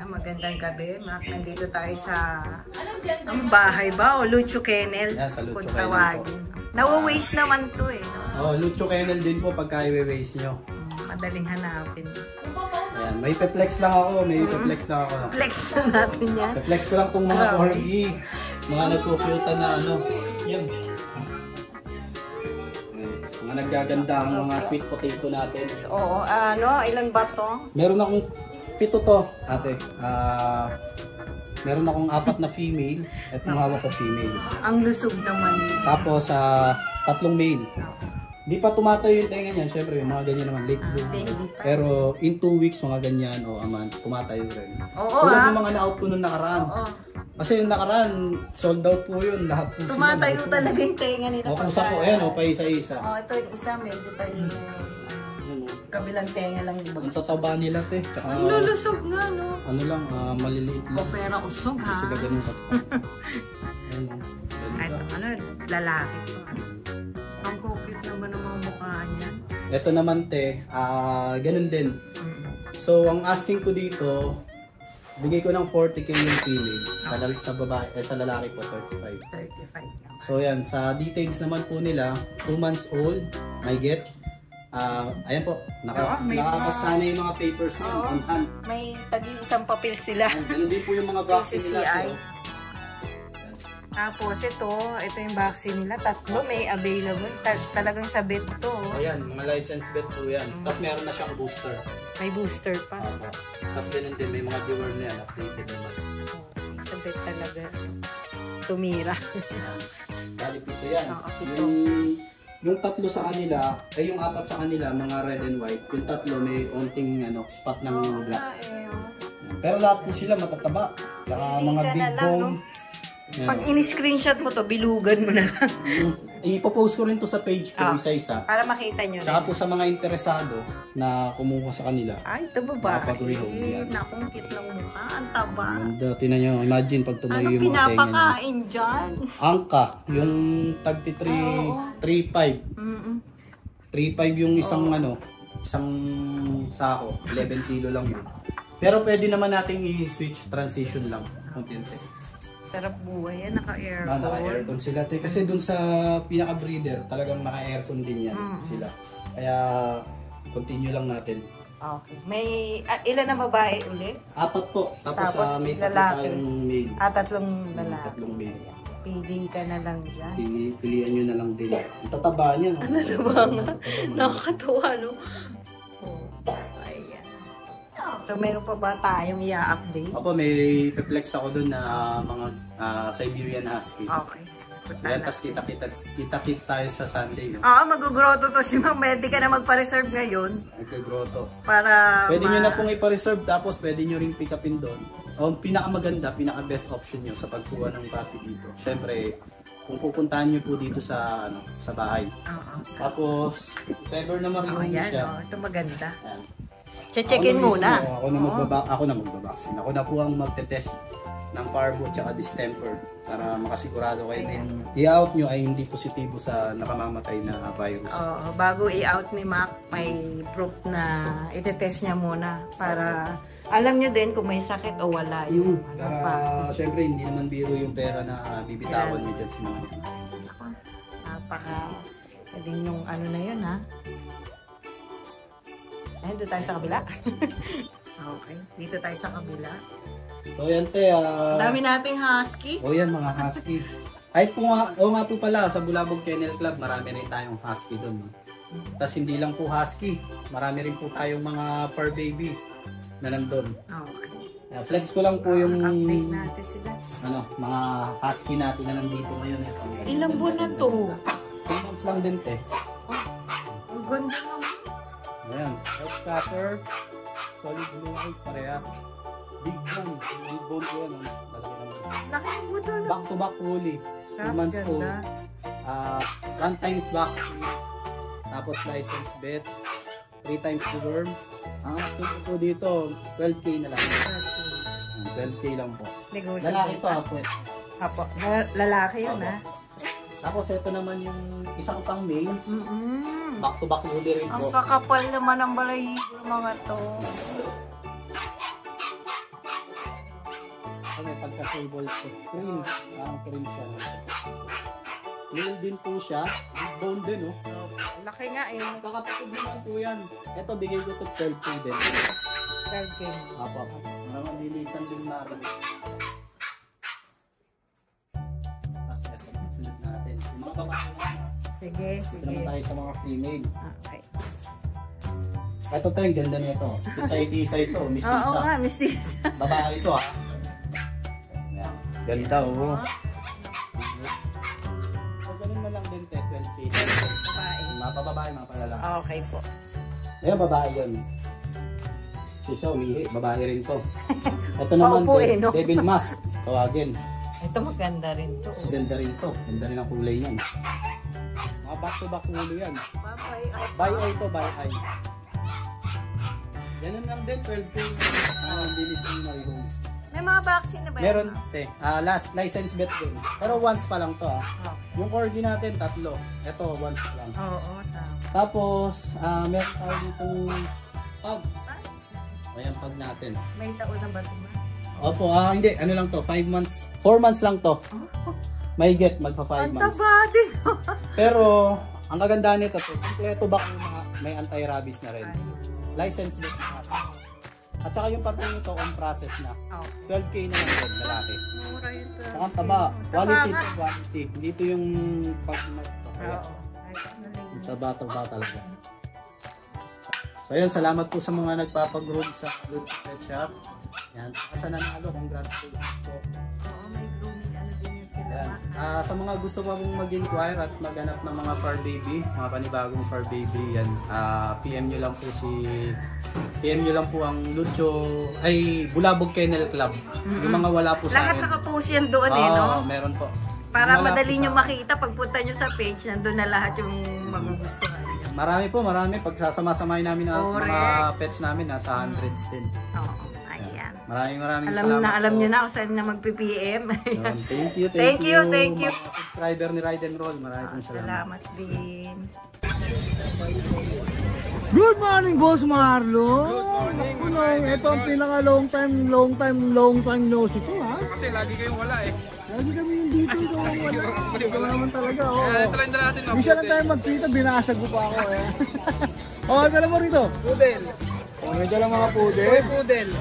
magandang gabi. Nandito tayo sa ang bahay ba? O Lucho Kennel? Yeah, sa Lucho kung Kennel tawagin. Nawa-waste naman to eh. No? Oh, Lucho Kennel din po pagka i-waste nyo. Madaling hanapin. Ayan, may pe-flex lang ako. Flex na natin yan. Pe-flex ko lang tong mga corgi. Mga nagkukyuta na ano. Yan. Mga naggaganda ang mga sweet potato natin. So, oo, ilan ba to? Meron akong 7 to, ate. Meron akong 4 na female at yung hawak ko female. Ang lusog naman. Tapos 3 male. Di pa tumatayo yung tenga niyan, syempre yung mga ganyan naman late bloom. Pero in 2 weeks mga ganyan o aman, tumatayo rin. Oo, tulad ng mga na-out ko nung nakaraan. Oo. Kasi yung nakaraan, sold out po yun, lahat po tumatayo sila. Talaga yung tenga nila. O kung sa po, ayan o, pa isa-isa. Ito yung isa, medyo tayo kabilang tenga lang yung ang tataba nila, te. Tsaka, ang lulusog nga, no? Ano lang, maliliit lang. O pera usog, ha? Kasi sila ganun katapa. Ano, lalaki to. Ang cute naman ng mga mukhaan yan. Ito naman, te, ganun din. So, ang asking ko dito, bigay ko ng 40k yung female. Sa babae, sa lalaki po, 35. 35. So, yan. Sa details naman po nila, 2 months old, may get. Ayan po, nakakasta na yung mga papers niya on hand. May tagi-isang papel sila. Ganun din po yung mga vaccine nila. Tapos ito yung vaccine nila. 3 may available. Talagang sa vet to. Ayan, mga license vet po yan. Tapos meron na siyang booster. May booster pa. Tapos ganun din, may mga viewer na yan, updated naman. Sa vet talaga. Tumira. Bali po ito yan. Yung 3 sa kanila, ay yung 4 sa kanila, mga red and white. Yung 3 may onting spot ng black. Pero lahat po sila matataba. Saka mga big bone. Pag in-screenshot mo to, bilugan mo na lang. Ipopost ko rin to sa page ko, isa-isa. Para makita nyo. Tsaka po sa mga interesado na kumuha sa kanila. Ay, ito ba? Nakong cute ng mukha. Ang taba. Tinan nyo, imagine pag tumayo yung mga tenga nyo. Ano pinapakain dyan? Angka, yung tagti 3.5. 3.5 yung isang isang sako. 11 kilo lang yun. Pero pwede naman nating i-switch transition lang. Konti. Sarap buhay yan, naka-aircon. Naka-aircon sila. Kasi dun sa pinaka-breeder, talagang naka-aircon din yan sila. Kaya, continue lang natin. Okay. May, ilan na babae ulit? 4 po. Tapos may 3 tayong male. 3 lalaki. 3 male. Pili ka na lang dyan. Pilihan nyo na lang din. Ang tataba niya. Ano na ba nga? Nakakatuwa, no? So, meron pa ba tayong i-update? Opo, may pe-flex ako dun na mga Siberian Husky. Okay. Yan, tapos kita-kits tayo sa Sunday. No? Mag-groto to si Ma'am. Pwede ka na magpa-reserve ngayon. Mag-groto. Para pwede nyo na pong ipa-reserve, tapos pwede nyo rin pick upin doon. Ang pinakamaganda, pinaka-best option nyo sa pagkuha ng puppy dito. Siyempre, kung pupuntahan nyo po dito sa sa bahay. Tapos, if ever na ma-remove siya. Ito maganda. Yan. Checkin muna. Ako na magbabaksin. Ako na po ang magte-test ng parvo at distemper para makasigurado kayo din i-out nyo ay hindi positibo sa nakamamatay na virus. Bago i-out ni Mac, may proof na ite-test niya muna para alam nyo din kung may sakit o wala yung para syempre hindi naman biro yung pera na bibitawan nyo dyan sa mga yan. Napaka-galing nung na yun, ha? Doon tayo sa kabila. Okay. Dito tayo sa kabila. So yan, te. Dami nating husky. Yan, mga husky. Ay po nga po pala, sa Bulabog Kennel Club, marami rin tayong husky doon. Tapos hindi lang po husky. Marami rin po tayong mga fur baby na nandun. Okay. Flex ko lang po yung update natin sila. Mga husky natin na nandito ngayon. Ilang buwan na to? 2 months lang din, te. Ang ganda naman. Ayan, health cutter, solid blue eyes, parehas. Big bone ko yan. Laki ng buto. Back to back fully. 2 months old. 1 times vaccine. Tapos license vet. 3 times to worm. Ang asking ko dito, 12k na lang. 12k lang po. Lalaki to, Apo. Lalaki yun, ha? Tapos ito naman yung isang pang male. Back to back fully rin po. Ang kakapal naman ang balahibo ng mga to. magka-sable to. Cream. Cream siya. Male din po siya. Big bone din, oh. Laki nga eh. Kakapatid naman po yan. Ito, bigay ko to 12K din. 12K. Apo. Maramang lilisan din natin. Tapos ito, sunod natin. Yung mga babae naman. Sige, Ito sige. naman tayo sa mga female. Okay. Ito tayo, ganda nito. Isa ito, Oo mistisa. nga, mistis. Babae ito, ha. Ayan. Ganda, oh. So, ganun na lang din, 12K. Babae. Mga babae, mga palalaki. Okay po. Ngayon, babae yun. Siya, umihi. Babae rin to. Ito naman, Paupo eh, no? Devil Mask. Tawagin. Ito maganda rin to. Ganda rin to. Ganda rin ang kulay niyan. Mga back-to-back ulo yan. Bye-bye. By eye to, by eye. Ganun lang din, 12K. Bilis yung marihong. May mga vaccine na ba? Meron, last, license bet din. Pero once pa lang to, ha. Okay. Yung corgi natin, 3. Ito, once pa lang. Oo, tama. Tapos, meron tayo ditong pug. Ayan, pug natin. May taon na ba ito ba? Opo, hindi. Ano lang to, 5 months. 4 months lang to. May get, magpa 5 Ang months. taba din. Pero, ang kagandahan nito, kompleto ba kung may anti-rabies na rin. License bet na. At saka yung partner nito, on process na. 12K na lang din, lalaki. Mura yun to. Saka taba. Quality to quality. Dito yung pag Oo. taba talaga. So ayun, salamat po sa mga nagpapag-group sa Good Pet Shop. Yan, sa nanalo, congratulations po. Oo, may blooming ano din yun sila. Yan. Sa mga gusto pa mong mag-inquire at maghanap ng mga fur baby, mga panibagong fur baby, yan, PM nyo lang po ang Lucho, ay Bulabog Kennel Club. Yung mga wala po sa Lahat akin. nakapost yan doon eh, no? Meron po. Para Wala madali po nyo sa- makita, pagpunta nyo sa page, nandun na lahat yung magugustuhan nyo. Marami. Pag sasama-samahin namin ang mga Correct. pets namin, nasa hundreds din. Oo, ayan. Maraming Alam salamat po. nyo na kung saan na mag-PPM. Yun, Thank you. Thank you. Mga subscriber ni Ride and Roll. Maraming salamat. Salamat din. Good morning, Boss Marlo. Good morning. Ito ang pinaka long time no see to, ha? Kasi lagi kayong wala eh. Lagi kami yung dito, ito ang wala. Ito naman talaga, oh. Try na natin Isa lang tayo magkita, binasag ko pa ako, eh. Oh, dala mo rito. Poodle. Oh, may dala mga Toy poodle. poodle.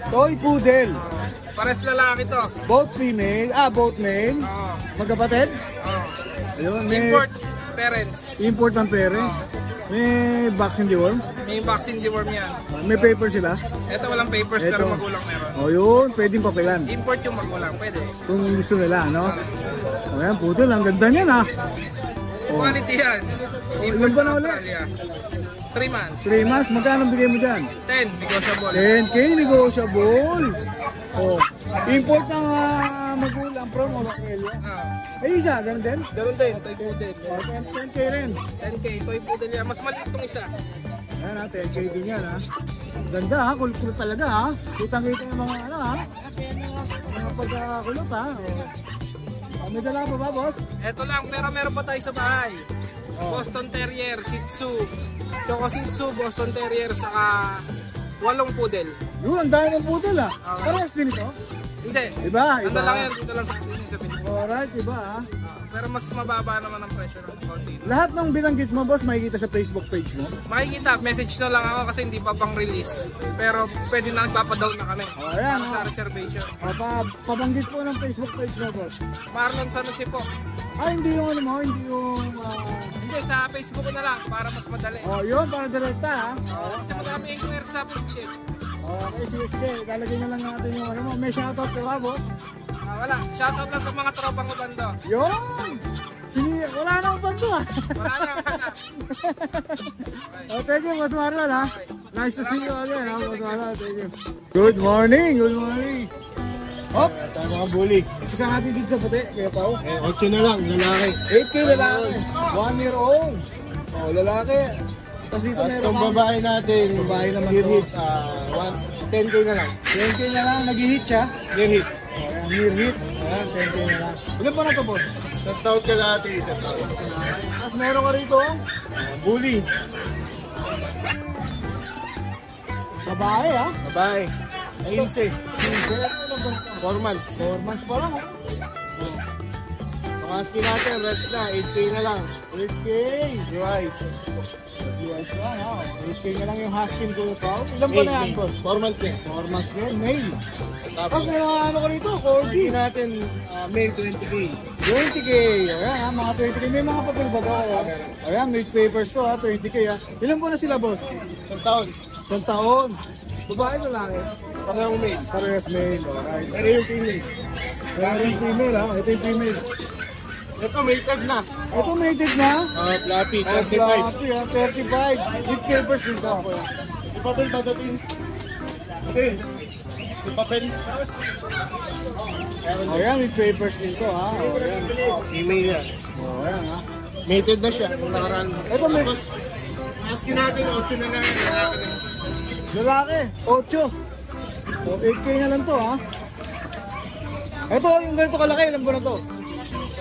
Toy poodle. Pares lalaki to. Both female, both male. Oo. Magkapatid. Oo. Ayun, may Import parents. import ng pere. May vaccine deworm. May vaccine deworm yan. May paper sila. Ito walang papers Ito. pero magulang meron. Oh, yun, pwedeng papilan. Import yung magulang. Pwede. Kung gusto nila, no? Ayan, poodle, ang ganda niyan, ha? Oh. Quality yan. Ilan ba na ulit? Australia. 3 months. 3 months, magkano bigay mo dyan? 10. Negotiable. 10K negotiable. Oh, import ng magulang from Australia. Ay, isa, ganun din? Ganun din. Toy poodle. Oh, 10K rin. 10K. Toy poodle yan. Mas maliit tong isa. Ayan, 10K din yan, ha? Ganda, ha? Kulot talaga, ha? Kitang-kita yung mga, ano, ha? Mga pagkakulot, ha? Oh, may dala pa ba, boss? Ito lang. Pero meron pa tayo sa bahay. Boston Terrier, Shih Tzu, Choco Shih Tzu, Boston Terrier, saka 8 poodle. Yun, ang dami ng poodle, ha? Parehas din ito? Hindi. Iba, Ano iba. lang yan, dito lang sa atin sa Pilipinas. Alright, iba, ha? Pero mas mababa naman ang presyo ng konti. Lahat ng binanggit mo, boss, makikita sa Facebook page mo. Makikita, message na lang ako kasi hindi pa pang release. Pero pwede na nagpapadown na kami. Ayan, Para sa reservation. Pabanggit po ng Facebook page mo, boss. Marlon San Jose po. Hindi yung ano mo, hindi yung... Hindi, sa Facebook ko na lang para mas madali. yun, para direkta, ha? Kasi marami inquire sa page eh. Okay, sige. Lalagyan na lang natin yung ano mo. May shoutout ka ba, boss? Wala, shoutout lang sa mga tropang ubando. Yun! Wala na akong bando, ha? Wala na. Thank you, Boss Marlon, ha? Nice to see you again, ha, Boss Marlon. Thank you. Good morning! Hop! Ito ang mga bully. Isang hati dito sa puti, kaya pa 8 na lang, lalaki. 8K lalaki. 1 year old. Lalaki. Tapos dito meron Itong babae natin, Babae naman year to. hit, 10K na lang. 10K na lang, nag-hit siya. Year hit. Ayan, year hit. Ayan, 10K na lang. Ilan pa na to, boss? Isang taon ka natin, isang taon. Tapos meron ka rito, Bully. babae, ha? Babae. 15. Ito ng pa na ito? 4 months. 4 months pa lang, oh. Ang asking natin, rest na, 8K na lang. 8K. Device. US na, ha? 8K na lang yung husky ko ito. Ilan pa na yan, boss? 4 months na. 4 months na yun, male. Tapos, Tapos may mga ano ka rito, corgi. asking natin, May 20K. 20K. Ayan, ha? Mga 20K. May mga papel ba daw? Ayan, may papers to, ha? 20K, ha? Ilan po na sila, boss? Isang taon. 1 taon. Babae na lang, eh. Parang May. Parehas male. Alright. Pero yung female. Meron yung female, ha? Ito yung female. Ito, may tag na. Ito mated na. Fluffy, 35. Fluffy, ha? 35. With papers dito. Yung papel ba dating? Okay. Yung papel. Ayan, with papers dito, ha? Ayan. Female yan. Ayan, ha? Mated na siya. Kung nakaraan. Ito may Tapos, asking natin, 8 na lang. lalaki, 8. So, 8K na lang to, ha? Ito, yung ganito kalaki, ilan ba na to?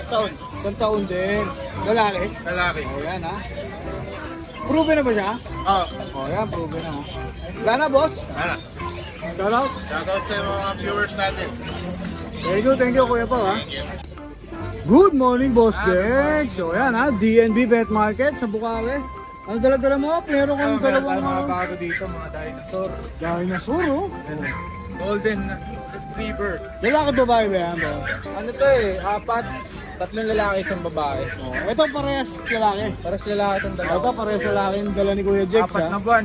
Taon. 1 taon din. Lalaki. Lalaki. Ayan, ha? Proven na ba siya? Ayan, proven na, ha? Wala na, boss? Ano? Shoutout. Shoutout sa mga viewers natin. Thank you, Kuya Pao, ha? Good morning, Boss Dex. So, ayan, ha? DNB Pet Market sa Bukawi. Ano dala-dala mo? Meron kang dalawang mga bago dito, mga dinosaur. dinosaur, oh. Golden Retriever. Lalaki babae ba yan, boss? Ano to eh, 4. 3 lalaki, 1 babae. Oh, ito parehas lalaki. Para sa lalaki itong dalawa. Ito parehas lalaki yung dala ni Kuya Dex, 4 ha? na buwan.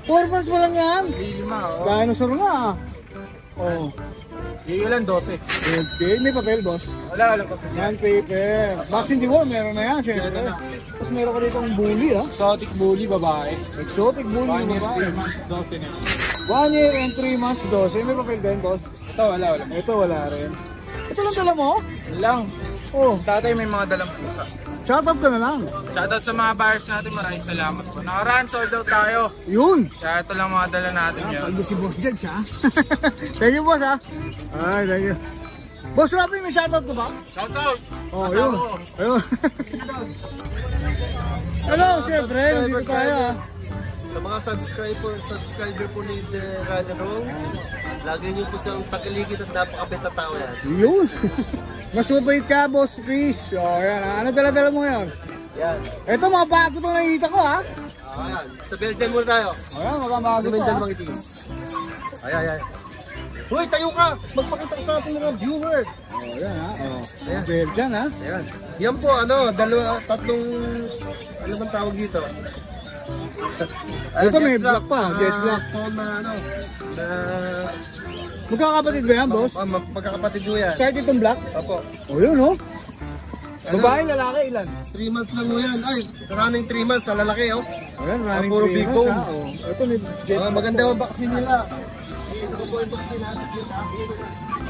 4 months pa lang yan. 5, oh. Dinosaur nga, ah. Oh. Yung ilan, 12. Okay, may papel, boss. Wala pa. Yan, paper. Vaccine di meron na yan, syempre. Tapos meron ka dito ang bully, ha? Exotic bully, babae. Exotic bully 1 yung year, babae. 3 months, 12 na. 1 year and 3 months, 12. May papel din, boss. Ito, wala. Ito, wala rin. Ito lang dala mo? Yun lang. Oh, Tatay may mga dalang pusa. shout out ka na lang. Shoutout sa mga buyers natin, maraming salamat po. Nakaraan, sold out tayo. Yun. Kaya ito lang mga dala natin yun. Pagdo si Boss Jegs, ha? Thank you, boss, ha? Ay, thank you. Boss Robby, may shout out ka ba? Shoutout! Oh, yun. Ayun. Hello, siyempre. Nandito tayo, ha? Sa mga subscriber po ni Radio Roll, lagi niyo po siyang takiligid at napakabait na tao yan. Yun. Mas mabait ka, Boss Chris. Oh, yan, ha? Ano dala-dala mo ngayon? Yan. Ito, mga bago itong nakikita ko, ha? Ayan. Sa Belgium muna tayo. Ayan, mga bago Ano ito, yung ha? dalawang itim? Ayan. Hoy, tayo ka! Magpakita ka sa ating mga viewer. Oh, yan, ha? Oh. Ayan, Belgian, ha? Ayan. Yan po, tatlong, ano bang tawag dito? Ito may black pa, jet black. Na Magkakapatid ba yan, boss? magkakapatid mo yan. Kahit itong black? Opo. Oh, yun, oh. Babae, lalaki, ilan? 3 months lang mo yan. Ay, running 3 months sa lalaki, oh. Ayan, running puro 3 big months, bone. ha? Oh. Ito may jet black. Maganda ang vaccine nila. Ito ko po yung vaccine natin.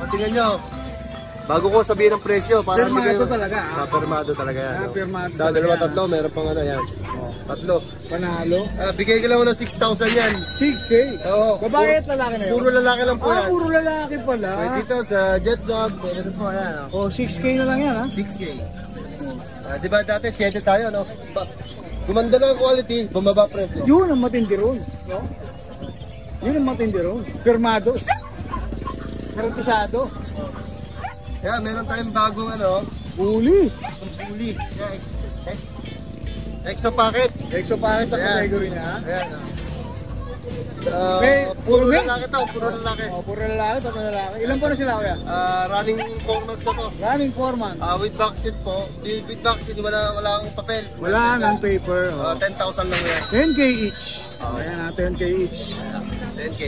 Tingnan nyo. Bago ko sabihin ang presyo, para Pirmado talaga, ah. Pirmado talaga yan. Ah, pirmado Sa talaga. dalawa, tatlo, meron pang ano yan. Tatlo. Panalo. Bigay ko lang ng 6,000 yan. 6K. Oo. Babae at lalaki na yun? Puro lalaki lang po Ah, yan. puro lalaki pala. Pwede dito sa Jet Dog, pwede po yan. Oh, 6K na lang yan, ha? 6K. Di ba dati 7 tayo, no? Gumanda lang ang quality, bumaba presyo. Yun ang matindi ron. No? Yun ang matindi ron. Pirmado. Garantisado. Kaya meron tayong bagong ano, Uli. puli. Exo packet. Exo packet ang Ayan. category niya, ha? Ayan. May Puro puro lalaki to, puro lalaki. Oh, puro lalaki, tatlo lalaki. Ilan po na sila, kuya? Running 4 months na to. Running 4 months. With vaccine po. With vaccine, wala akong papel. Wala nang paper. Oh. 10,000 lang yan. 10K each. Ayan, ha? 10K each. 10K.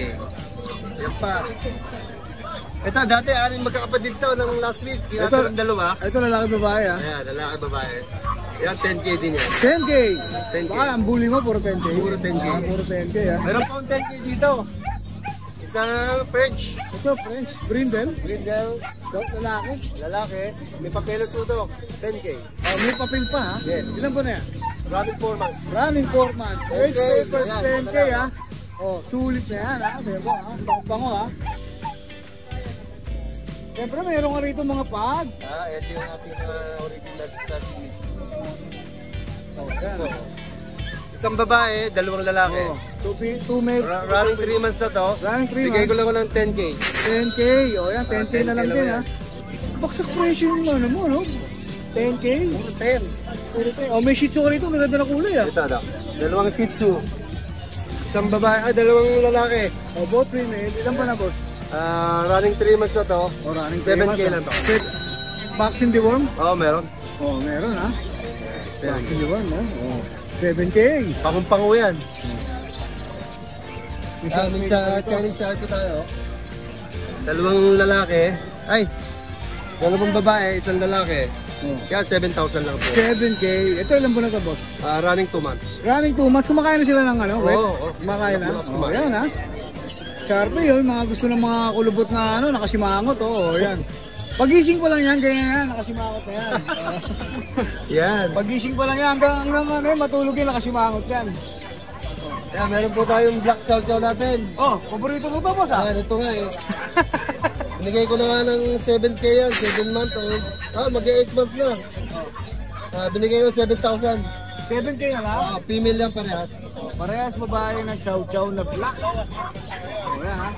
Yan pa. Ito, dati aning magkakapatid to ng last week. Kinasa ng dalawa. Ito lalaki babae, ha? Ayan, lalaki babae. Yan, 10K din yan. 10K. 10K. Baka ang bully mo, puro 10K. Puro 10K. Ah, puro 10K, ha? Meron pa akong 10K dito. Isang French. Ito, French. Brindle. Brindle. Dog, lalaki. Lalaki. May papelos uto. 10K. Oh, may papel pa, ha? Yes. Ilan po na yan? Running 4 months. Running 4 months. 10K. Age papers, Ayan, 10K, ha? Oh, sulit na yan, ha? Bebo, ha? Bango, ha? Siyempre, mayroon ka rito mga pag. Ito yung ating original sa series. Oh, yan. Isang babae, dalawang lalaki. Oh, 2 male. Running 3 months na to. Running 3 Bigay ko months. lang ng 10K. 10K. O yan, 10K na lang din ha. Baksak presyo yung ano mo, no? 10K. 10. O may shih tzu ka rito, maganda na kulay ha. Ito, Doc. Dalawang Shih Tzu. Isang babae, dalawang lalaki. O both female, ilan ba na boss? Running 3 months na to. O running 7K lang to. Vaccine deworm? Oo, meron. O meron ha. Vaccine deworm no? O 7K. Pangumpango yan. Sa Chinese Sharpie tayo. Dalawang lalaki. Ay, dalawang babae, isang lalaki. Kaya 7,000 lang po. 7K. Ito ilan ba na to boss? Running 2 months. Running 2 months, kumakain na sila ng ano? Wet? Oo. Kumakain na? Mas O kumain. yan ha. Sharpie yun, mga gusto ng mga kulubot na ano, nakasimangot o yan. Pagising pa lang yan, ganyan yan, nakasimangot na yan. Yan. Pagising pa lang yan, hanggang ano, matulog yan, nakasimangot yan. Kaya meron po tayong black chow chow natin. Oh, paborito mo to boss ha? Ito nga eh. Binigay ko na nga ng 7K yan, 7 months old. Mag-8 months na. Binigay ko 7,000. 7K na lang? Female yan parehas. Parehas babae na chow-chow na black. O yan ha.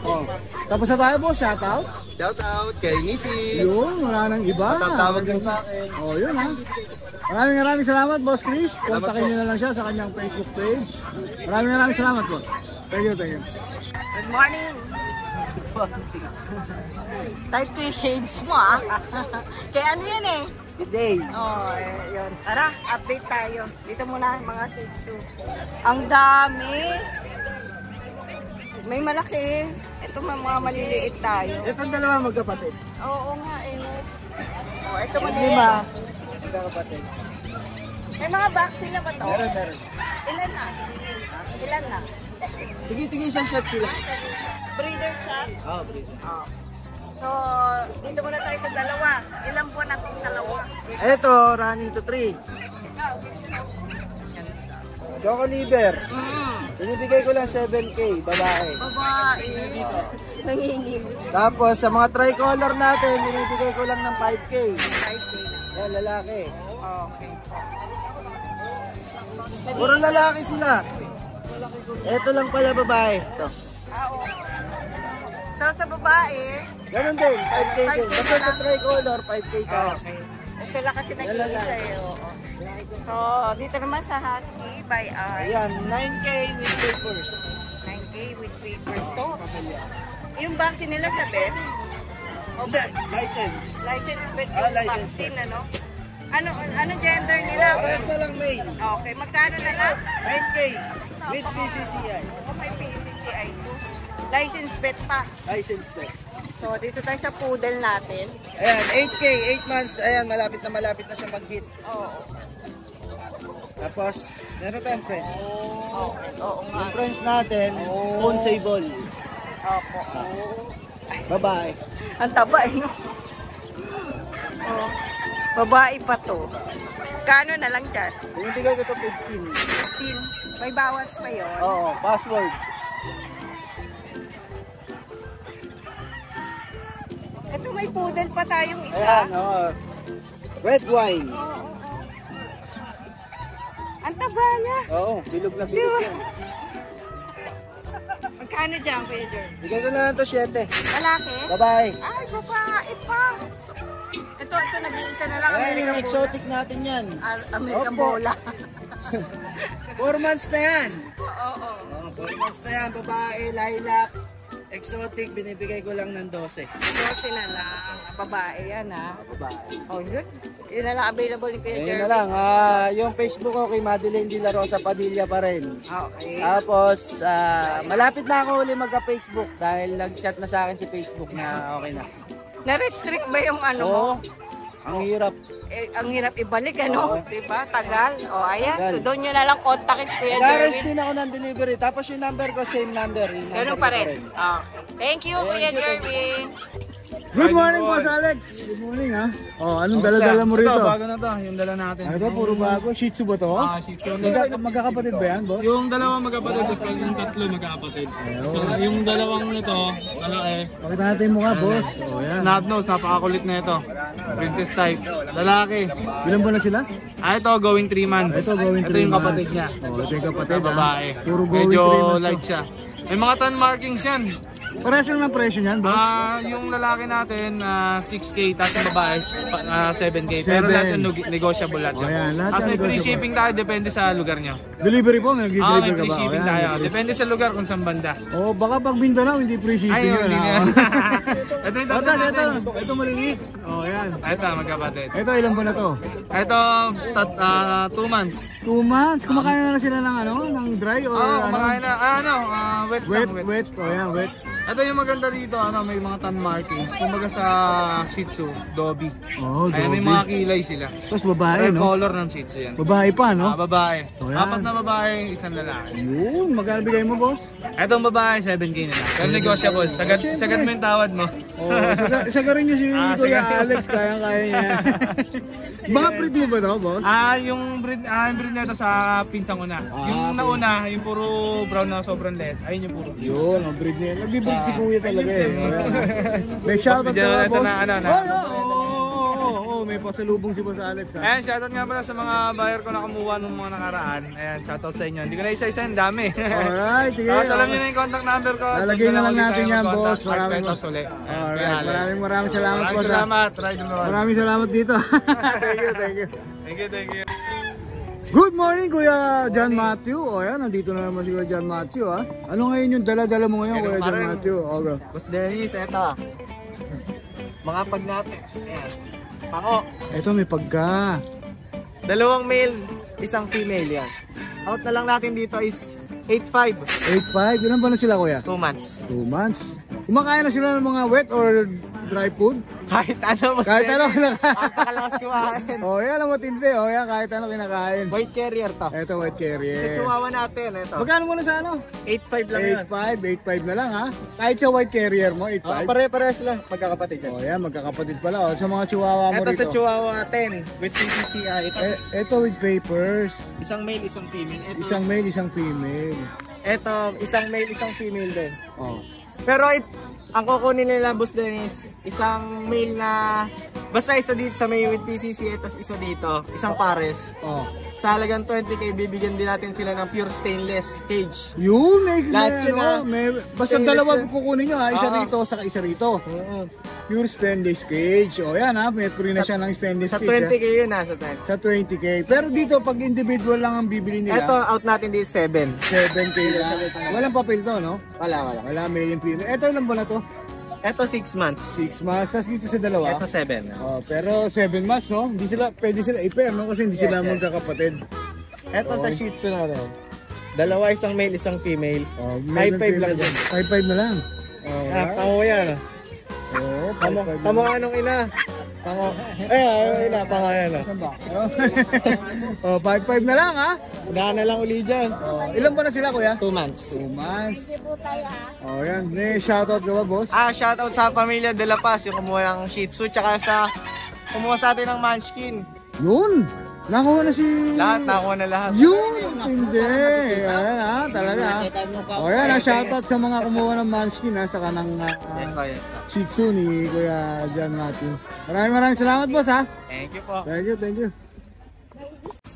Oh. Tapos na tayo boss, shoutout. Shout out kay Missy. Yun, wala nang iba. Tatawag lang sa akin. Oh, yun ha. Maraming salamat boss Chris. Kontakin niyo na lang siya sa kanyang Facebook page. Maraming salamat boss. Thank you. Good morning. Type ko yung shades mo ah. Kaya ano yan eh? Today. Oh, yun. Tara, update tayo. Dito muna mga Shih Tzu. Ang dami. May malaki. Ito mga maliliit tayo. Itong dalawa magkapatid. Oo nga eh. Oh, ito Yung maliit. 5 magkakapatid. May mga vaccine na ba to? Meron. Ilan na? Ilan na? Tige isang shot sila. Breeder shot? Oo, breeder. Oh. So, dito muna tayo sa dalawa. Ilang buwan na itong dalawa? Ito, running to 3. Choco liver. Binibigay ko lang 7K, babae. Babae. Nangingin. Tapos sa mga tricolor natin, binibigay ko lang ng 5K. 5K. Yan, lalaki. Okay. Puro lalaki sila. Ito lang pala babae. Ito. Okay. So, sa babae, Ganun din, 5K din. 5K Basta na sa tricolor, 5K ka. okay. Ito lang kasi nag-iisa eh. Oo. So, dito naman sa Husky by R. Ayan, 9K with papers. 9K with papers. So, yung vaccine nila sa vet, Hindi, license. license vet Ah, yung license vaccine, ano? Ano gender nila? Parehas na lang male. Okay, magkano na lang? 9K with PCCI. Okay, PCCI 2. License vet pa. License test. So, dito tayo sa poodle natin. Ayan, 8K, 8 months. Ayan, malapit na siya mag-hit. Oo. Tapos, meron tayong friends. Okay, oo nga. Yung friends natin, consable. Opo. Bye-bye. Ang taba eh, no? Oh. Babae pa to. Kano na lang dyan? Binibigay ko ito 15. 15. May bawas pa yun. Oo, password. Ito may poodle pa tayong isa. Ayan, oo. Red wine. Ang taba niya. Oo, bilog na bilog yan. Magkano dyan, Kuya Jor? Bigay ko na lang ito 7. Malaki? Bye-bye. Ay, babae pa. Ito, nag-iisa na lang. Ayan, yung American exotic natin yan. American Opo. Bola. 4 months na yan. Oo. 4 months na yan, babae, lilac, exotic, binibigay ko lang ng 12. 12 na lang. Babae yan, ha? Babae. Oh, yun. Yun na lang available ni Kuya Ayun Jerry. na lang, yung Facebook ko kay Madeline De La Rosa Padilla pa rin. Okay. Tapos, malapit na ako uli magka-Facebook dahil nag-chat na sa akin si Facebook na okay na. Na-restrict ba yung ano mo? Oo, ang hirap. Eh, ang hirap ibalik, ano? Diba? Tagal. O, ayan. Tagal. So, doon nyo na lang kontakin si Kuya Nag-arrest Jerwin. din ako ng delivery. Tapos yung number ko, same number. Yung Ganun number pa ko rin. Okay. Thank you, Kuya Jerwin. Good morning boss Alex. Good morning ha. Oh, anong dala-dala mo rito? Ito, bago na to. Yung dala natin. Ano to, puro bago? Shih Tzu ba to? Shih Tzu. Magkakapatid ba yan boss? Yung dalawang magkapatid, so yung tatlo magkapatid. So yung dalawang nito, malaki. Pakita natin yung mukha boss. Oh, yan. Snub nose, napakakulit na ito. Princess type. Lalaki. Ilan ba na sila? Ito, going 3 months. Ito, going 3 Ito yung months. kapatid niya. Oh, ito yung kapatid ha. Babae. Puro going 3 Medyo months. light siya. May mga tan markings yan. Parehas lang ng presyo niyan, boss? Yung lalaki natin, 6K, tapos yung babae, 7K. Pero lahat yung negotiable lahat yun. Ayan, lahat Tapos yung may free negotiable. shipping tayo, depende sa lugar nyo. Delivery po, may nag-deliver May ka free ba? shipping Ayan, tayo. free Depende sa lugar kung saan banda. Oh, baka pag Mindanao, hindi free shipping Ay, yun. hindi ah. na. Ito yung tatlo Tapos natin. ito maliliit. Oh, ayan. Ito, magkapatid. Ito, ilan ba na to? Ito, 2 months. 2 months. Kumakain na sila ng ano? Ng dry or Kumakain na. Wet Wet, lang, wet. Oh, ayan, wet. Ito yung maganda dito, may mga tan markings. Kumbaga sa Shih Tzu, Dobby. Oh, Ayan, may Dobby. mga kilay sila. Tapos babae, Red no? color ng Shih Tzu yan. Babae pa, no? Babae. Oh, yan. 4 na babae, 1 lalaki. Yun, magkano bigay mo, boss? Etong babae, 7K na lang. Pero negotiable. Sagad mo yung tawad mo. Oh, sagarin niyo si Kuya sige. Alex, kayang-kaya niya. Baka breed mo ba to, boss? Yung breed nito sa pinsang una. Yung nauna, yung puro brown na sobrang liit. Ayun yung puro. Yun, ang breed niya. Nag-breed si Kuya talaga eh. Ayan. May shoutout ka ba, Ito boss? na, May pasalubong si Boss Alex, ha? Ayan, shoutout nga pala sa mga buyer ko na kumuha nung mga nakaraan. Ayan, shoutout sa inyo. Hindi ko na isa-isa, ang dami. Alright, sige. Alam niyo na yung contact number ko. Lalagay na lang natin yan, boss. Maraming Maraming salamat, boss. salamat. Maraming salamat dito. Thank you. Thank you. Good morning, Kuya John Matthew. O yan, nandito na naman si Kuya John Matthew, ha? Ano ngayon yung dala-dala mo ngayon, Kuya John Matthew? Okay. Boss Dennis, eto. Mga pag natin. Ayan. Pako. Ito, may pagka. 2 male, 1 female yan. Out na lang natin dito is 8.5. 8.5. Ilan ba na sila, Kuya? 2 months. 2 months. Kumakain na sila ng mga wet or dry food? Kahit ano, Boss Kahit ano Dennis. kinakain. Napakalakas kumain. O yan, ang matindi. O yan, kahit ano kinakain. White carrier to. Ito, white Sa carrier. chihuahua natin, ito. Magkano muna sa ano? 8.5 lang yan. 8.5 na lang, ha? Kahit sa white carrier mo, 8.5. Pare-parehas lang, magkakapatid yan. O yan, magkakapatid pala. O, sa mga chihuahua mo Ito rito. sa chihuahua natin, with PCCI. Ito with papers. 1 male, 1 female. Isang male, isang female. Ito, 1 male, 1 female din. Oh. Pero ang kukunin nila, Boss Dennis, 1 male na, basta isa dito sa may with PCC, tapos isa dito, 1 pares. Oh. Sa halagang 20k, bibigyan din natin sila ng pure stainless cage. Yun, may, Lahat yun, ha? basta Stainless dalawa yun. kukunin nyo, ha? Isa Oo. rito, saka isa rito. Pure stainless cage. O yan, ha? May free na siya ng stainless Sa cage. 20k yun, ha? Sa 20. Sa 20k. Pero dito, pag individual lang ang bibili nila, Ito, out natin dito 7. 7k lang. Walang papel to, no? Wala. Wala, male and female. Ito lang ba na to? Ito 6 months. 6 months. Tapos dito sa dalawa. Ito 7. Oh, pero 7 months, no? Hindi sila, pwede sila i-pair, no? Kasi hindi sila Yes. magkakapatid. Ito sa Shih Tzu natin. Dalawa, 1 male, 1 female. Oh, male and 5.5 lang female. dyan. 5.5 na lang. Oh, Tamo yan. oh, Tamo anong ina? Tamo. Ayun, ina, pango yan. Oh, 5.5 na lang, ha? Unahan na lang uli dyan. Oh, ilan ba na sila, kuya? 2 months. 2 months. Oh, yan. May shoutout ka ba, boss? Shoutout sa pamilya De La Paz, yung kumuha ng Shih Tzu, tsaka sa kumuha sa atin ng Munchkin. Yun! Nakuha na si... Lahat, nakuha na lahat. Yun! Hindi! Ayan, ha? Talaga, ha? Oh, yan, ha? Shoutout sa mga kumuha ng Munchkin, ha? Sa kanang Yes po, yes po. Shih Tzu ni Kuya John Matthew. Maraming salamat, boss, ha? Thank you po. Thank you.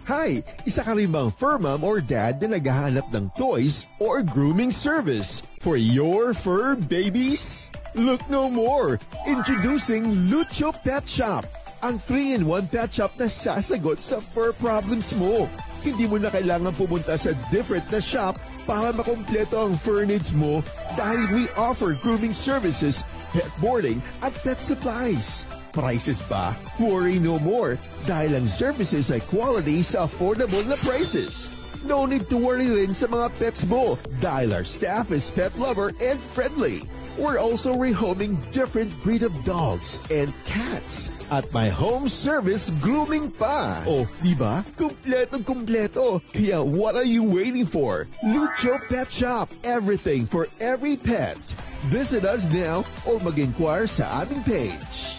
Hi! Isa ka rin bang fur mom or dad na naghahanap ng toys or grooming service for your fur babies? Look no more! Introducing Lucho Pet Shop, ang 3-in-1 pet shop na sasagot sa fur problems mo. Hindi mo na kailangan pumunta sa different na shop para makumpleto ang fur needs mo dahil we offer grooming services, pet boarding at pet supplies. Prices ba? Worry no more dahil ang services ay quality sa affordable na prices. No need to worry rin sa mga pets mo dahil our staff is pet lover and friendly. We're also rehoming different breed of dogs and cats at my home service grooming pa. Oh, diba? Kumpletong-kumpleto. Kaya what are you waiting for? Lucho Pet Shop. Everything for every pet. Visit us now or mag-inquire sa aming page.